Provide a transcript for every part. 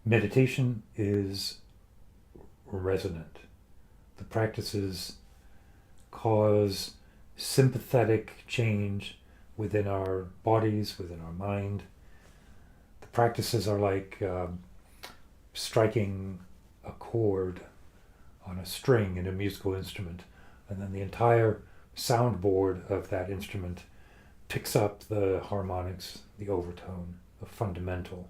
Meditation is resonant. The practices cause sympathetic change within our bodies, within our mind. The practices are like striking a chord on a string in a musical instrument, and then the entire soundboard of that instrument picks up the harmonics, the overtone, the fundamental,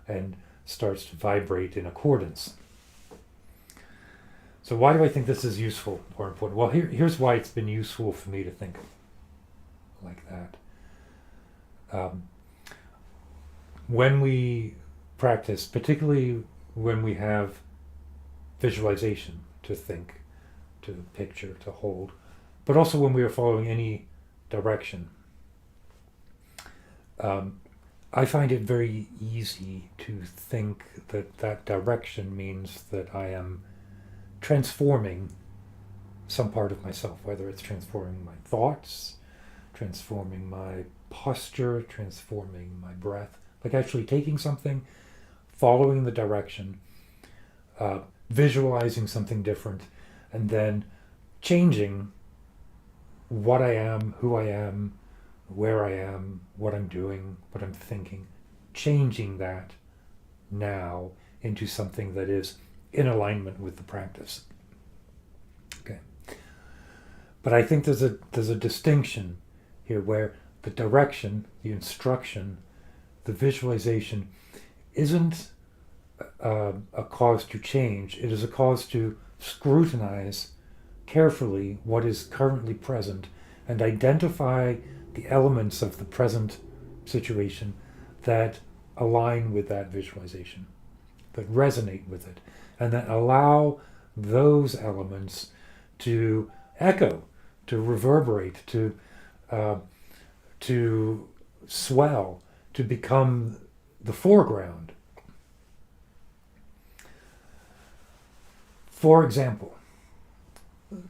and starts to vibrate in accordance. So why do I think this is useful or important? Well, here's why it's been useful for me to think like that. When we practice, particularly when we have visualization to think, to picture, to hold, but also when we are following any direction, I find it very easy to think that that direction means that I am transforming some part of myself, whether it's transforming my thoughts, transforming my posture, transforming my breath, like actually taking something, following the direction, visualizing something different, and then changing what I am, who I am, where I am, what I'm doing, what I'm thinking, changing that now into something that is in alignment with the practice. Okay. But I think there's a distinction here where the direction, the instruction, the visualization isn't a cause to change. It is a cause to scrutinize carefully what is currently present and identify the elements of the present situation that align with that visualization, that resonate with it, and that allow those elements to echo, to reverberate, to swell, to become the foreground. For example,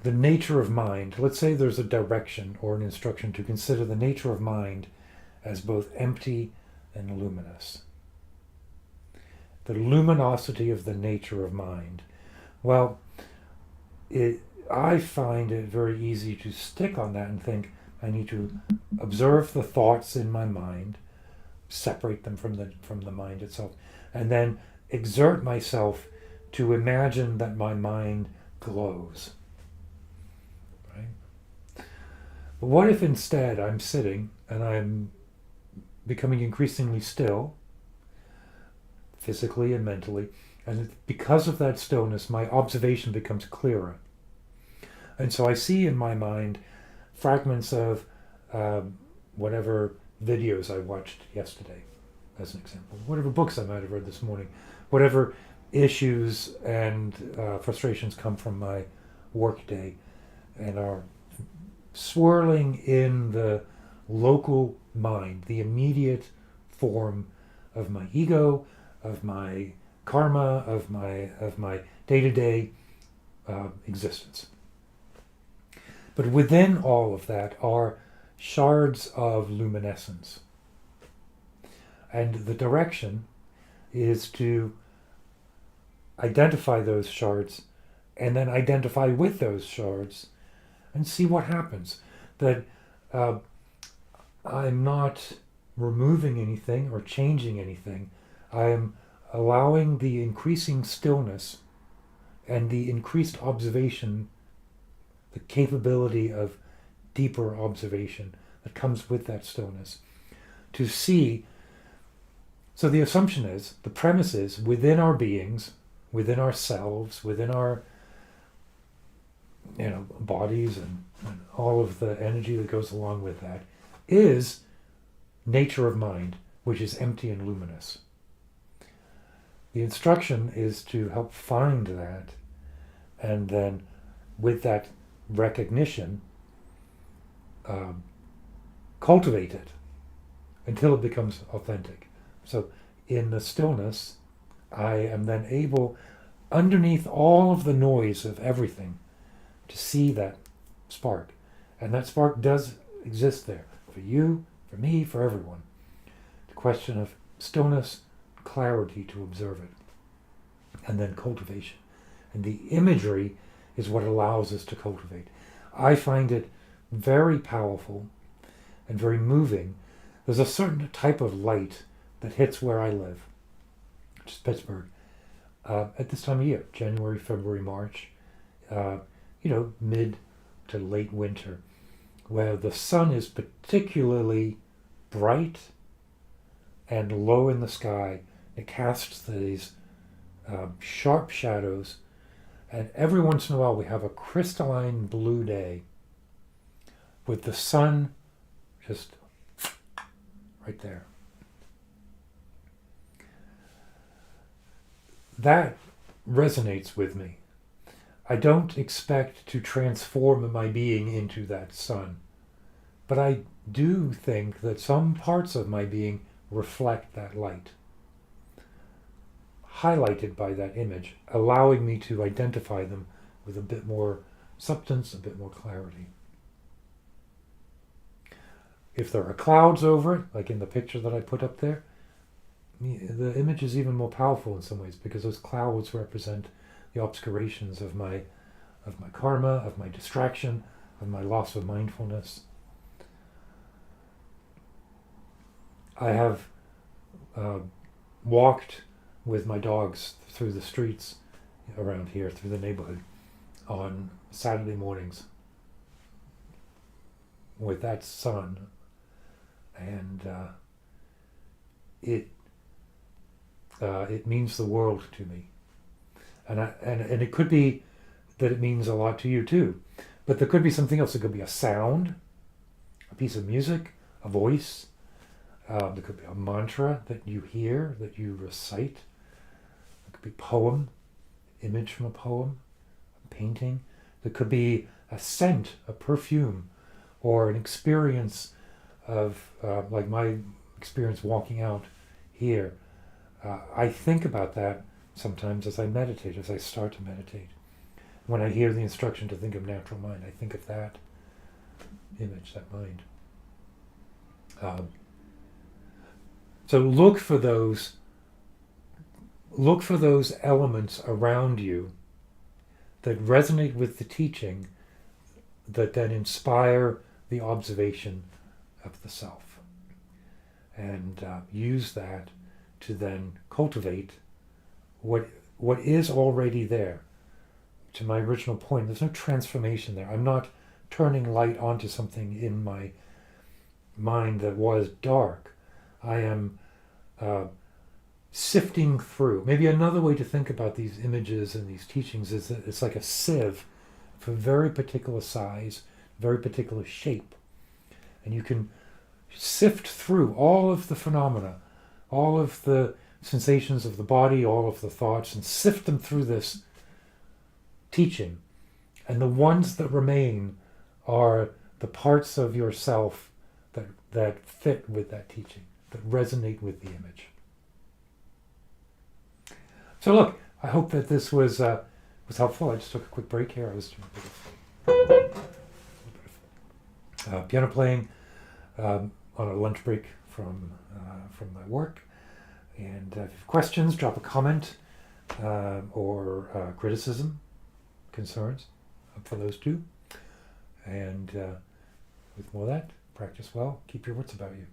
the nature of mind. Let's say there's a direction or an instruction to consider the nature of mind as both empty and luminous. The luminosity of the nature of mind. Well, I find it very easy to stick on that and think, I need to observe the thoughts in my mind, separate them from the mind itself, and then exert myself to imagine that my mind glows. Right? But what if instead I'm sitting and I'm becoming increasingly still, physically and mentally, and because of that stillness, my observation becomes clearer. And so I see in my mind fragments of whatever videos I watched yesterday, as an example, whatever books I might have read this morning, whatever issues and frustrations come from my workday and are swirling in the local mind, the immediate form of my ego, of my karma, of my day-to-day existence. But within all of that are shards of luminescence. And the direction is to identify those shards and then identify with those shards and see what happens. That I'm not removing anything or changing anything. I am allowing the increasing stillness and the increased observation, the capability of deeper observation that comes with that stillness, to see. So the assumption is, the premise is, within our beings, within ourselves, within our bodies and all of the energy that goes along with that, is nature of mind, which is empty and luminous. The instruction is to help find that, and then with that recognition, cultivate it until it becomes authentic. So in the stillness, I am then able, underneath all of the noise of everything, to see that spark. And that spark does exist there, for you, for me, for everyone. The question of stillness, clarity to observe it. and then cultivation. And the imagery is what allows us to cultivate. I find it very powerful and very moving. There's a certain type of light that hits where I live, which is Pittsburgh, at this time of year, January, February, March, mid to late winter, where the sun is particularly bright and low in the sky. It casts these sharp shadows, and every once in a while we have a crystalline blue day with the sun just right there. That resonates with me. I don't expect to transform my being into that sun, but I do think that some parts of my being reflect that light, highlighted by that image, allowing me to identify them with a bit more substance, a bit more clarity. If there are clouds over it, like in the picture that I put up there, the image is even more powerful in some ways, because those clouds represent the obscurations of my karma, of my distraction, of my loss of mindfulness. I have walked with my dogs through the streets around here, through the neighborhood, on Saturday mornings with that sun, and it means the world to me. And it could be that it means a lot to you too. But there could be something else. It could be a sound, a piece of music, a voice. There could be a mantra that you hear, that you recite. There could be a poem, image from a poem, a painting. There could be a scent, a perfume, or an experience of, like my experience walking out here. I think about that sometimes as I meditate, as I start to meditate. When I hear the instruction to think of natural mind, I think of that image, that mind. So look for those elements around you that resonate with the teaching, that then inspire the observation of the self, and use that to then cultivate what is already there. To my original point, there's no transformation there. I'm not turning light onto something in my mind that was dark. I am sifting through. Maybe another way to think about these images and these teachings is that it's like a sieve for very particular size, very particular shape. And you can sift through all of the phenomena, all of the sensations of the body, all of the thoughts, and sift them through this teaching. And the ones that remain are the parts of yourself that fit with that teaching, that resonate with the image. So look, I hope that this was helpful. I just took a quick break here. I was doing a bit of piano playing on a lunch break from my work. And if you have questions, drop a comment or criticism, concerns, up for those too. And with more of that, practice well, keep your wits about you.